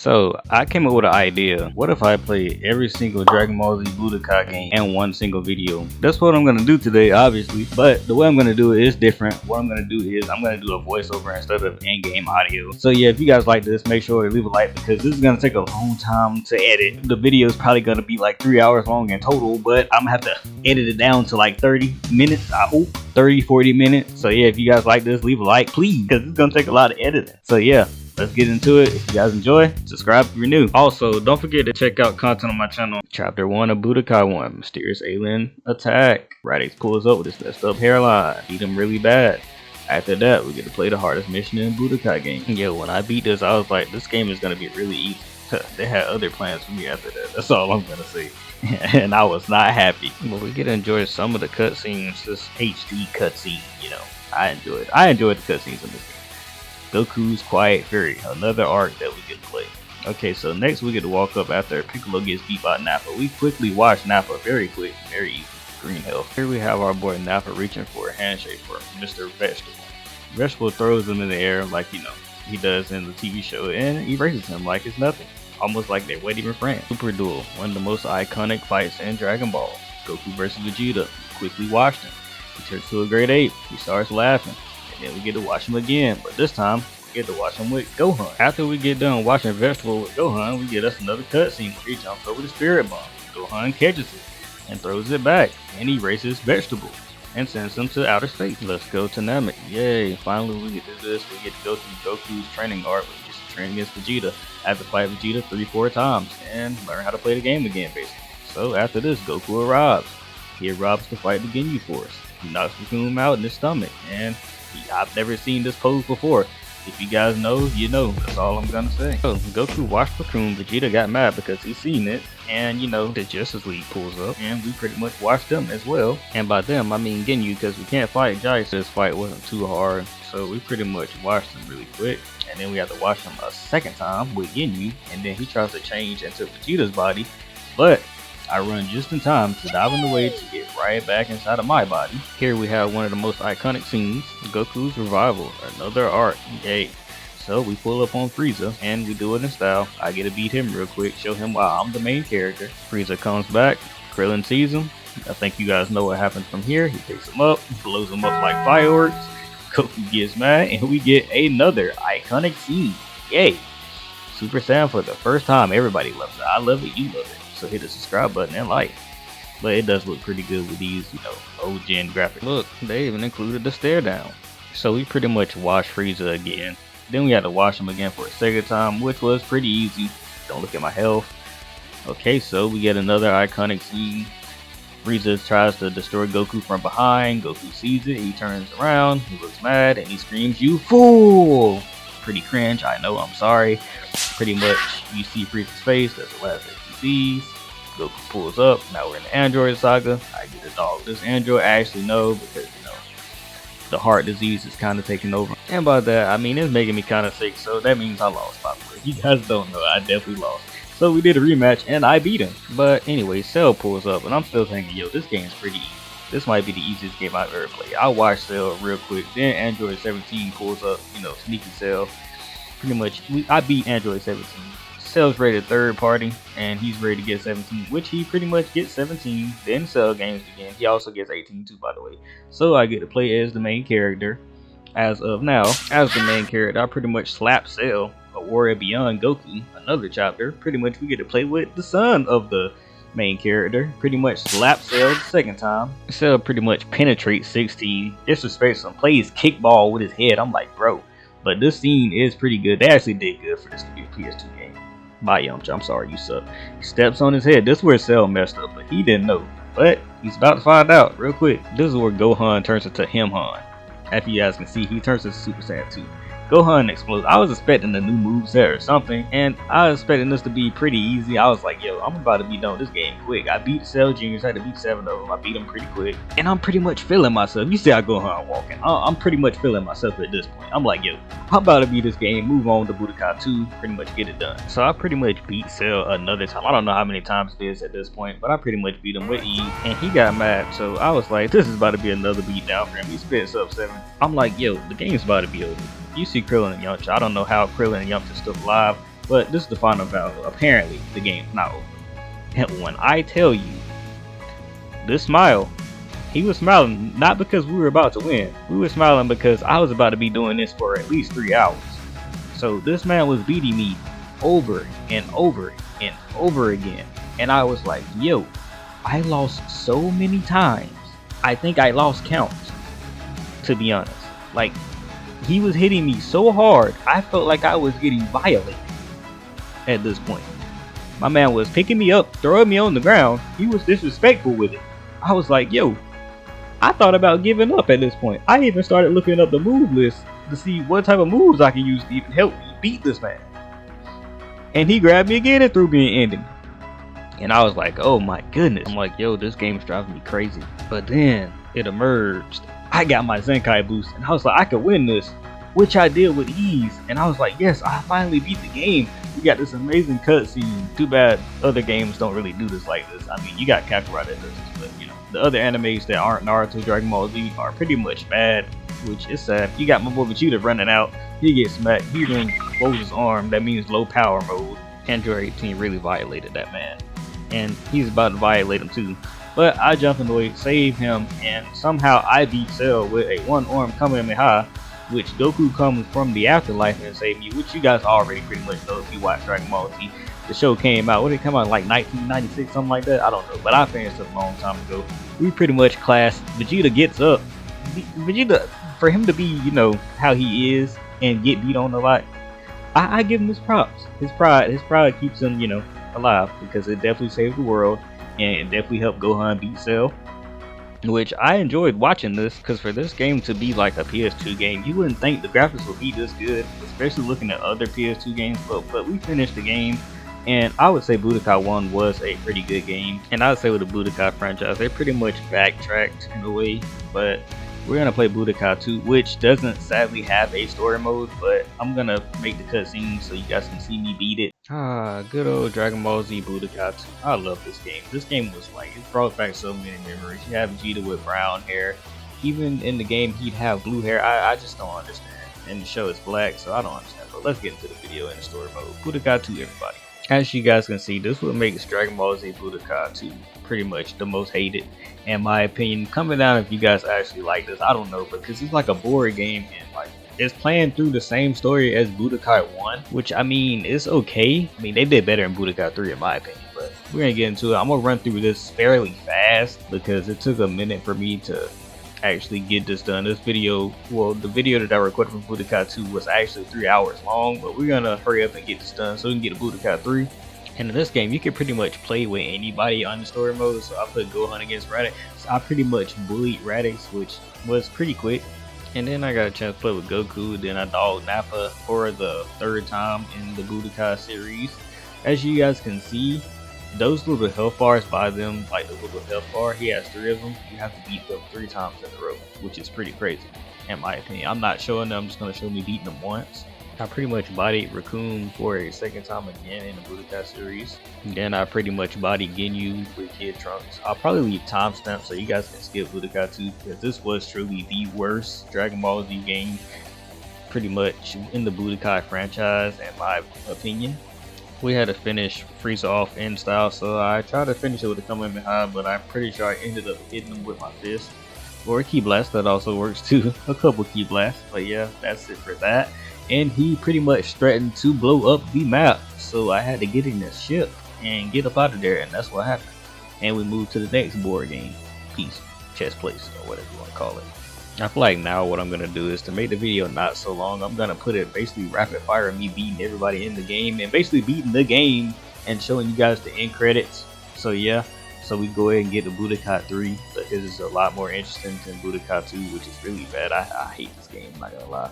So I came up with an idea. What if I play every single Dragon Ball Z Budokai game in one single video? That's what I'm gonna do today, obviously. But the way I'm gonna do it is different. What I'm gonna do is I'm gonna do a voiceover instead of in-game audio. So yeah, if you guys like this, make sure to leave a like because this is gonna take a long time to edit. The video is probably gonna be like 3 hours long in total, but I'm gonna have to edit it down to like 30 minutes. I hope 30-40 minutes. So yeah, if you guys like this, leave a like, please, because it's gonna take a lot of editing. So yeah. Let's get into it. If you guys enjoy, subscribe if you're new. Also, don't forget to check out content on my channel. Chapter 1 of Budokai 1. Mysterious alien attack. Radix pulls up with his messed up hairline. Beat him really bad. After that, we get to play the hardest mission in Budokai game. Yo, when I beat this, I was like, this game is going to be really easy. They had other plans for me after that. That's all I'm going to say. And I was not happy. But we get to enjoy some of the cutscenes. This HD cutscene, you know. I enjoyed the cutscenes in this game. Goku's Quiet Fury, another arc that we get to play. Okay, so next we get to walk up after Piccolo gets beat by Nappa. We quickly watch Nappa very quick, very easy. Green health. Here we have our boy Nappa reaching for a handshake for Mr. Vegetable. Vegetable throws him in the air like, you know, he does in the TV show and erases him like it's nothing. Almost like they weren't even friends. Super Duel, one of the most iconic fights in Dragon Ball. Goku versus Vegeta. Quickly watched him. He turns to a great ape. He starts laughing. Then we get to watch him again, but this time we get to watch him with Gohan. After we get done watching Vegetable with Gohan, we get us another cutscene where he jumps over the Spirit Bomb. Gohan catches it and throws it back, and he races Vegetable and sends him to outer space. Let's go to Namek. Yay, finally we get to do this. We get to go through Goku's training arc, where he gets to train against Vegeta. I have to fight Vegeta 3-4 times and learn how to play the game again, basically. So after this, Goku arrives. He arrives to fight the Ginyu Force. He knocks Cocoon out in his stomach, and I've never seen this pose before. If you guys know, you know. That's all I'm gonna say. So Goku watched Cocoon. Vegeta got mad because he seen it, and you know the Justice League pulls up, and we pretty much watched them as well. And by them I mean Ginyu, because we can't fight Jai. So this fight wasn't too hard, so we pretty much watched them really quick. And then we have to watch him a second time with Ginyu, and then he tries to change into Vegeta's body, but I run just in time to dive in the way to get right back inside of my body. Here we have one of the most iconic scenes, Goku's revival, another arc, yay. So we pull up on Frieza, and we do it in style. I get to beat him real quick, show him why I'm the main character. Frieza comes back, Krillin sees him. I think you guys know what happens from here. He picks him up, blows him up like fireworks. Goku gets mad, and we get another iconic scene, yay. Super Saiyan for the first time, everybody loves it. I love it, you love it. So hit the subscribe button and like. But it does look pretty good with these, you know, old gen graphics. Look, they even included the stare down. So we pretty much washed Frieza again. Then we had to wash him again for a second time, which was pretty easy. Don't look at my health. Okay, so we get another iconic scene. Frieza tries to destroy Goku from behind. Goku sees it, he turns around, he looks mad, and he screams, "You fool!" Pretty cringe, I know, I'm sorry. Pretty much, you see Frieza's face, that's the last thing he sees. Goku pulls up, now we're in the Android saga. I get a dog this Android, I actually know, because, you know, the heart disease is kind of taking over. And by that, I mean, it's making me kind of sick, so that means I lost, by the way. If you guys don't know, I definitely lost. So we did a rematch, and I beat him. But anyway, Cell pulls up, and I'm still thinking, yo, this game's pretty easy. This might be the easiest game I've ever played. I watched Cell real quick, then Android 17 pulls up, you know, sneaky Cell. Pretty much, I beat Android 17. Cell's rated third party, and he's ready to get 17, which he pretty much gets 17. Then Cell games begin. He also gets 18 too, by the way. So I get to play as the main character. As of now, as the main character, I pretty much slap Cell, a warrior beyond Goku. Another chapter. Pretty much we get to play with the son of the main character. Pretty much slap Cell the second time. Cell pretty much penetrates 16, disrespects him, plays kickball with his head. I'm like, bro. But this scene is pretty good. They actually did good for this to be a PS2 game. Bye, Yamcha. I'm sorry, you suck. He steps on his head. This is where Cell messed up, but he didn't know. But he's about to find out real quick. This is where Gohan turns into Him-Han. As you guys can see, he turns into Super Saiyan 2. Gohan explodes. I was expecting a new moveset or something, and I was expecting this to be pretty easy. I was like, yo, I'm about to be done with this game quick. I beat Cell Juniors, I had to beat 7 of them. I beat them pretty quick, and I'm pretty much feeling myself. You see how Gohan walking. I'm pretty much feeling myself at this point. I'm like, yo, I'm about to beat this game, move on to Budokai 2, pretty much get it done. So I pretty much beat Cell another time. I don't know how many times it is at this point, but I pretty much beat him with ease, and he got mad. So I was like, this is about to be another beat down for him. He spit sub 7. I'm like, yo, the game's about to be over. You see Krillin and Yamcha. I don't know how Krillin and Yamcha are still alive. But this is the final battle. Apparently, the game's not over. And when I tell you, this smile, he was smiling not because we were about to win. We were smiling because I was about to be doing this for at least 3 hours. So this man was beating me over and over and over again. And I was like, yo, I lost so many times. I think I lost count, to be honest. Like, he was hitting me so hard, I felt like I was getting violated at this point. My man was picking me up, throwing me on the ground. He was disrespectful with it. I was like, yo, I thought about giving up at this point. I even started looking up the move list to see what type of moves I can use to even help me beat this man. And he grabbed me again and threw me an ending. And I was like, oh my goodness. I'm like, yo, this game's driving me crazy. But then it emerged. I got my Zenkai boost and I was like, I could win this, which I did with ease. And I was like, yes, I finally beat the game. We got this amazing cutscene. Too bad other games don't really do this like this. I mean, you got Kakarot that does this, but you know, the other animes that aren't Naruto, Dragon Ball Z are pretty much bad, which is sad. You got my boy Vegeta running out. He gets smacked. He then closes his arm. That means low power mode. Android 18 really violated that man. And he's about to violate him too. But I jump in the way, save him, and somehow I beat Cell with a one-arm Kamehameha, which Goku comes from the afterlife and save me, which you guys already pretty much know if you watch Dragon Ball Z. The show came out, what did it come out, like 1996, something like that? I don't know, but I finished it a long time ago. We pretty much classed. Vegeta gets up. Vegeta, for him to be, you know, how he is and get beat on a lot, I give him his props. His pride keeps him, you know, alive, because it definitely saved the world and it definitely helped Gohan beat Cell, which I enjoyed watching this, because for this game to be like a PS2 game, you wouldn't think the graphics would be this good, especially looking at other PS2 games, but we finished the game. And I would say Budokai 1 was a pretty good game, and I would say with the Budokai franchise, they pretty much backtracked in a way, but we're going to play Budokai 2, which doesn't sadly have a story mode, but I'm going to make the cutscene so you guys can see me beat it. Good old Dragon Ball Z Budokai 2. I love this game. This game was like, it brought back so many memories. You have Vegeta with brown hair. Even in the game, he'd have blue hair. I just don't understand. And the show is black, so I don't understand. But let's get into the video in the story mode. Budokai 2, everybody. As you guys can see, this would make Dragon Ball Z Budokai 2 pretty much the most hated, in my opinion. Comment down if you guys actually like this. I don't know, because it's like a boring game, and like it's playing through the same story as Budokai 1, which I mean, it's okay. I mean, they did better in Budokai 3 in my opinion, but we're gonna get into it. I'm gonna run through this fairly fast because it took a minute for me to actually get this done. This video, well, the video that I recorded from Budokai 2 was actually 3 hours long, but we're gonna hurry up and get this done so we can get a Budokai 3. And in this game, you can pretty much play with anybody on the story mode. So I put Gohan against Raditz. So I pretty much bullied Raditz, which was pretty quick. And then I got a chance to play with Goku. Then I dogged Nappa for the 3rd time in the Budokai series. As you guys can see, those little health bars by them, like the little health bar, he has 3 of them. You have to beat them 3 times in a row, which is pretty crazy, in my opinion. I'm not showing them, I'm just going to show me beating them once. I pretty much bodied Raccoon for a 2nd time again in the Budokai series. And then I pretty much bodied Ginyu with Kid Trunks. I'll probably leave timestamps so you guys can skip Budokai 2, because this was truly the worst Dragon Ball Z game pretty much in the Budokai franchise, in my opinion. We had to finish Frieza off in style, so I tried to finish it with a Kamehameha, but I'm pretty sure I ended up hitting him with my fist. Or a Ki Blast, that also works too. A couple Ki Blasts, but yeah, that's it for that. And he pretty much threatened to blow up the map, so I had to get in this ship and get up out of there, and that's what happened. And we moved to the next board game piece, chess place, or whatever you want to call it. I feel like now what I'm going to do is to make the video not so long, I'm going to put it basically rapid fire, me beating everybody in the game and basically beating the game and showing you guys the end credits. So yeah, so we go ahead and get the Budokai 3, because it's a lot more interesting than Budokai 2, which is really bad. I hate this game, I'm not going to lie.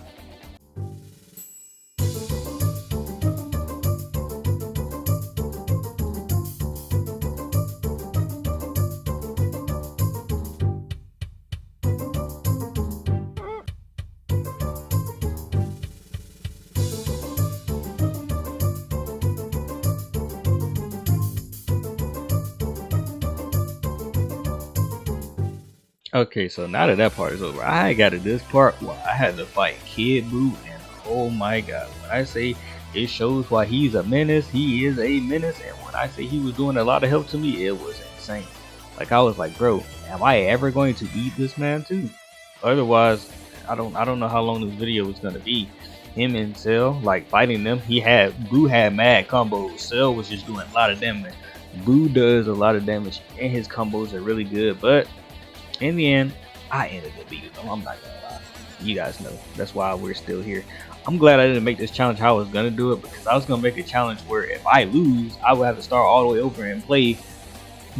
Okay, so now that part is over, I got to this part where I had to fight Kid Buu, and oh my god, when I say it shows why he's a menace. He is a menace, and when I say he was doing a lot of help to me, it was insane. Like, I was like, bro, am I ever going to beat this man too? Otherwise, I don't know how long this video was gonna be. Him and Cell, like, fighting them. Blue had mad combos. Cell was just doing a lot of damage. Blue does a lot of damage, and his combos are really good. But in the end, I ended up beating him. I'm not gonna lie. You guys know. That's why we're still here. I'm glad I didn't make this challenge how I was gonna do it, because I was gonna make a challenge where if I lose, I would have to start all the way over and play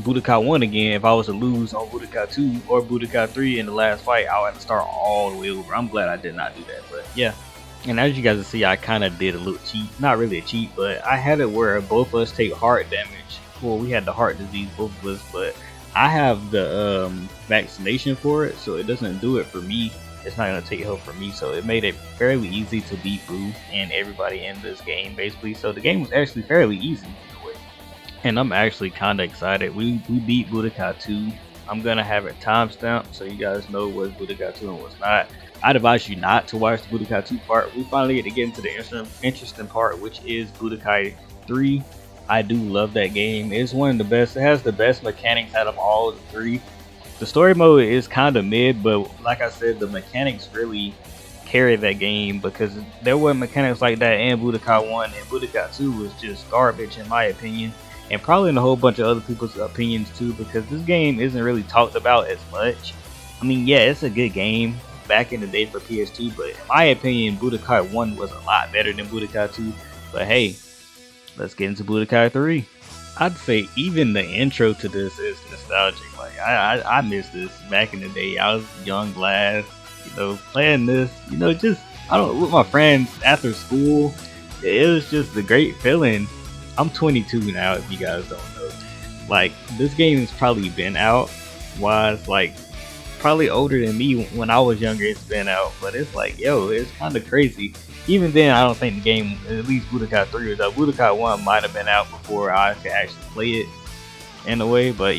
Budokai 1 again. If I was to lose on Budokai 2 or Budokai 3 in the last fight, I would have to start all the way over. I'm glad I did not do that, but yeah. And as you guys can see, I kind of did a little cheat. Not really a cheat, but I had it where both of us take heart damage. Well, we had the heart disease, both of us, but I have the vaccination for it, so it doesn't do it for me. It's not going to take health for me, so it made it fairly easy to beat Blue and everybody in this game, basically. So the game was actually fairly easy in a way. And I'm actually kind of excited. We beat Budokai 2. I'm going to have it timestamped so you guys know what's Budokai 2 and what's not. I'd advise you not to watch the Budokai 2 part. We finally get to get into the interesting part, which is Budokai 3. I do love that game. It's one of the best. It has the best mechanics out of all the three. The story mode is kind of mid, but like I said, the mechanics really carry that game, because there were mechanics like that in Budokai 1, and Budokai 2 was just garbage in my opinion, and probably in a whole bunch of other people's opinions too, because this game isn't really talked about as much. I mean, yeah, it's a good game back in the day for PS2, but in my opinion, Budokai 1 was a lot better than Budokai 2. But hey, let's get into Budokai 3. I'd say even the intro to this is nostalgic. Like, I miss this back in the day. I was young lad, playing this, just, with my friends after school. It was just a great feeling. I'm 22 now, if you guys don't know. Like, this game has probably been out, like, probably older than me when I was younger. It's been out, but it's like, yo, it's kind of crazy. Even then, I don't think the game, at least Budokai 3 was out. Budokai 1 might have been out before I could actually play it in a way, but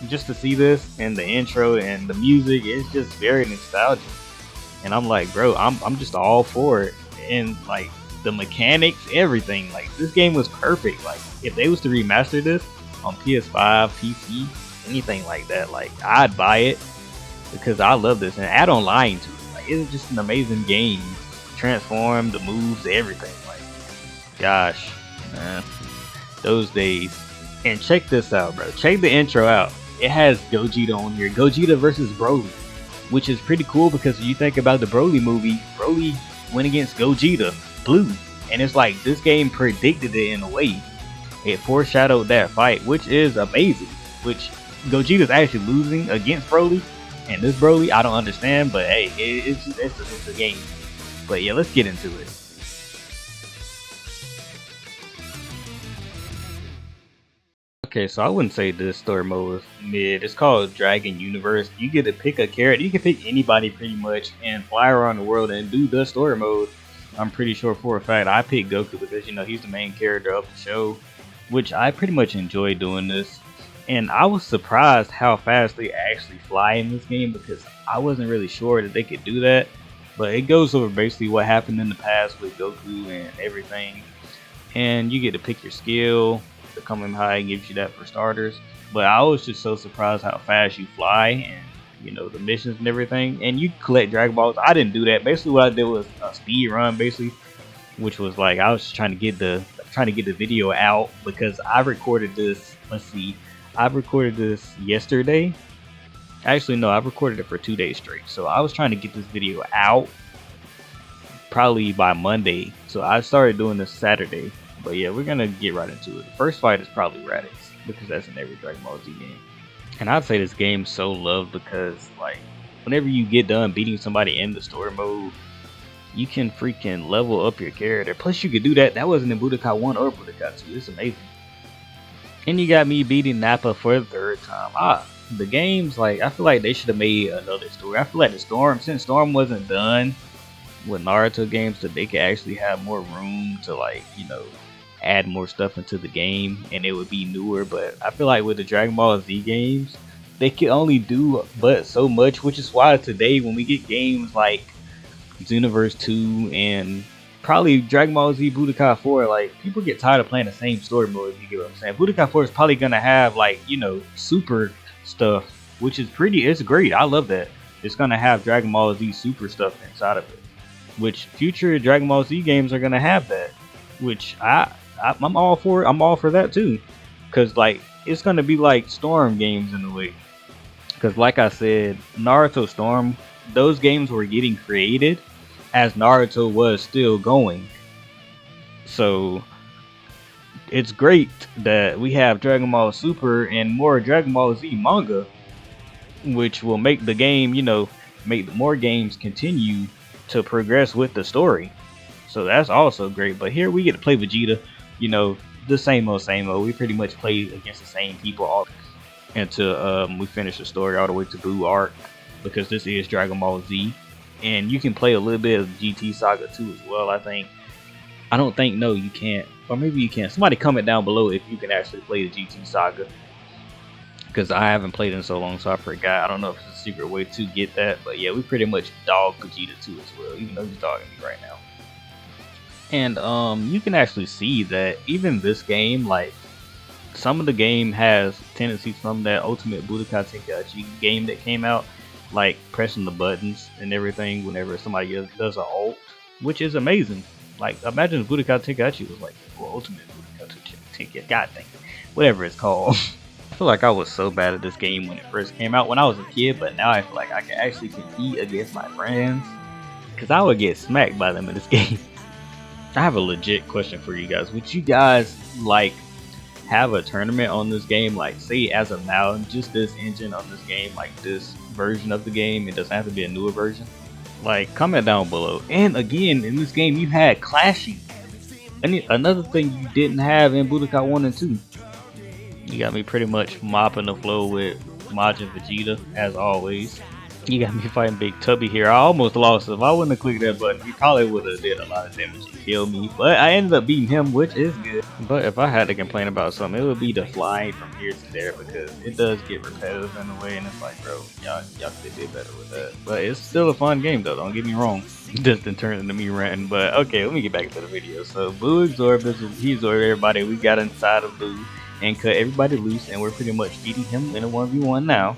just to see this and the intro and the music, it's just very nostalgic. And I'm like, bro, I'm just all for it. And like the mechanics, everything, like this game was perfect. Like if they was to remaster this on PS5, PC, anything like that, like I'd buy it, because I love this, and add online to it. Like it's just an amazing game. Transform, the moves, everything. Like, gosh, man, those days. And check this out, bro. Check the intro out. It has Gogeta on here. Gogeta versus Broly, which is pretty cool, because if you think about the Broly movie, Broly went against Gogeta, Blue, and it's like this game predicted it in a way. It foreshadowed that fight, which is amazing. Which Gogeta's actually losing against Broly, and this Broly, I don't understand, but hey, it's a game. But yeah, let's get into it. Okay, so I wouldn't say this story mode is mid. It's called Dragon Universe. You get to pick a character. You can pick anybody pretty much and fly around the world and do the story mode. I'm pretty sure for a fact I picked Goku because he's the main character of the show, which I pretty much enjoy doing this. And I was surprised how fast they actually fly in this game, because I wasn't really sure that they could do that. But it goes over basically what happened in the past with Goku and everything. And you get to pick your skill. The Kamehameha gives you that for starters. But I was just so surprised how fast you fly, and the missions and everything. And you collect Dragon Balls. I didn't do that. Basically what I did was a speed run, basically, which was like I was just trying to get the video out, because I recorded this. Let's see, I recorded this yesterday. Actually, no, I've recorded it for 2 days straight. So I was trying to get this video out probably by Monday. So I started doing this Saturday. But yeah, we're going to get right into it. The first fight is probably Raditz, because that's in every Dragon Ball Z game. And I'd say this game's so loved because, like, whenever you get done beating somebody in the story mode, you can freaking level up your character. Plus, you could do that. That wasn't in Budokai 1 or Budokai 2. It's amazing. And you got me beating Nappa for the third time. The games, like, I feel like they should have made another story. I feel like since Storm wasn't done with Naruto games, so they could actually have more room to, like, add more stuff into the game, and it would be newer. But I feel like with the Dragon Ball Z games, they can only do but so much, which is why today when we get games like Xenoverse 2 and probably Dragon Ball Z Budokai 4, like, people get tired of playing the same story mode, if you get what I'm saying. Budokai 4 is probably gonna have, like, you know, super stuff, which is it's great. I love that. It's gonna have Dragon Ball Z super stuff inside of it, which future Dragon Ball Z games are gonna have that, which I'm all for. I'm all for that too, because like it's gonna be like Storm games in a way. Because like I said, Naruto Storm, those games were getting created as Naruto was still going. So it's great that we have Dragon Ball Super and more Dragon Ball Z manga, which will make the game, you know, make more games continue to progress with the story. So that's also great. But here we get to play Vegeta, you know, the same old. We pretty much play against the same people all until we finish the story all the way to Buu arc, because this is Dragon Ball Z. And you can play a little bit of GT Saga too as well, I think. I don't think, no, you can't. Or maybe you can. Somebody comment down below if you can actually play the GT Saga, because I haven't played in so long, so I forgot. I don't know if it's a secret way to get that, but yeah, we pretty much dog Vegeta too as well, even though he's dogging me right now. And you can actually see that even this game, like, some of the game has tendencies from that Ultimate Budokai Tenkaichi game that came out, like pressing the buttons and everything whenever somebody does an ult, which is amazing. Like, imagine if Budokai Tenkaichi was like, well, Ultimate Budokai Tenkaichi, god dang it, whatever it's called. I feel like I was so bad at this game when it first came out when I was a kid, but now I feel like I can actually compete against my friends, because I would get smacked by them in this game. I have a legit question for you guys. Would you guys like have a tournament on this game, like say as of now, just this engine on this game, like this version of the game? It doesn't have to be a newer version. Like, comment down below. And again, in this game you had clashing. And another thing you didn't have in Budokai 1 and 2. You got me pretty much mopping the floor with Majin Vegeta, as always. You got me fighting Big Tubby here. I almost lost. If I wouldn't have clicked that button, he probably would have did a lot of damage and killed me. But I ended up beating him, which is good. But if I had to complain about something, it would be the flying from here to there, because it does get repetitive in a way, and it's like, bro, y'all could do better with that. But it's still a fun game though, don't get me wrong. Just didn't turn into me ranting. But okay, let me get back into the video. So Buu he absorbed everybody. We got inside of Buu and cut everybody loose, and we're pretty much beating him in a 1v1 now.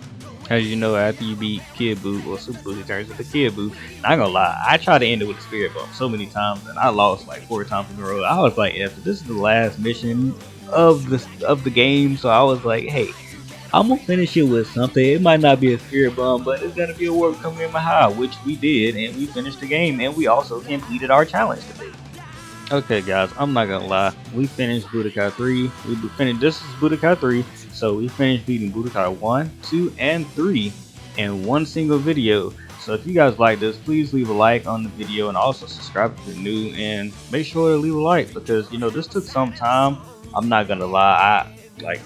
As you know, after you beat Kid Buu or Super Buu, he turns into Kid Buu. Not gonna lie, I tried to end it with a spirit bomb so many times, and I lost like 4 times in a row. I was like, if this is the last mission of the game, so I was like, hey, I'm gonna finish it with something. It might not be a spirit bomb, but it's gonna be a warp coming in my high, which we did, and we finished the game, and we also completed our challenge today. Okay guys, I'm not gonna lie, we finished Budokai 3. This is Budokai 3, so we finished beating Budokai 1, 2, and 3 in one single video. So if you guys like this, please leave a like on the video, and also subscribe if you're new, and make sure to leave a like, because, you know, this took some time. I'm not gonna lie,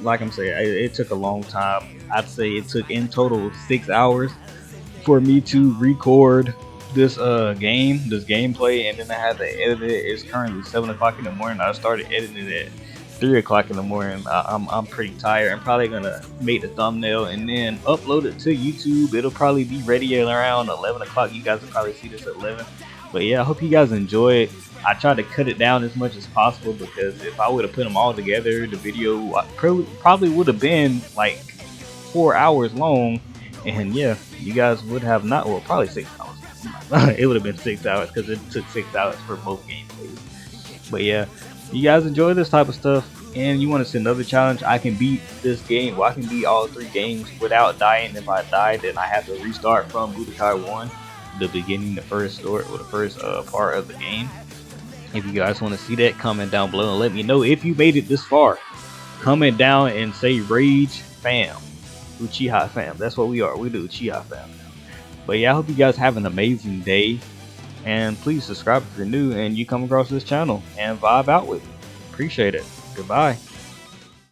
like I'm saying, it took a long time. I'd say it took in total 6 hours for me to record this gameplay, and then I had to edit it. It's currently 7 o'clock in the morning. I started editing it at 3 o'clock in the morning. I'm pretty tired. I'm probably gonna make the thumbnail and then upload it to YouTube. It'll probably be ready around 11 o'clock. You guys will probably see this at 11. But yeah, I hope you guys enjoy it. I tried to cut it down as much as possible, because if I would have put them all together, the video probably would have been like 4 hours long. And yeah, you guys would have not, well, probably 6 hours. It would have been 6 hours, because it took 6 hours for both gameplays. But yeah, you guys enjoy this type of stuff, and you want to see another challenge, I can beat this game. Well, I can beat all 3 games without dying. If I die, then I have to restart from Budokai 1, the beginning, the first story, or the first part of the game. If you guys want to see that, comment down below and let me know if you made it this far. Comment down and say Rage Fam, Uchiha Fam. That's what we are. We do Uchiha Fam. But yeah, I hope you guys have an amazing day, and please subscribe if you're new and you come across this channel, and vibe out with me. Appreciate it. Goodbye.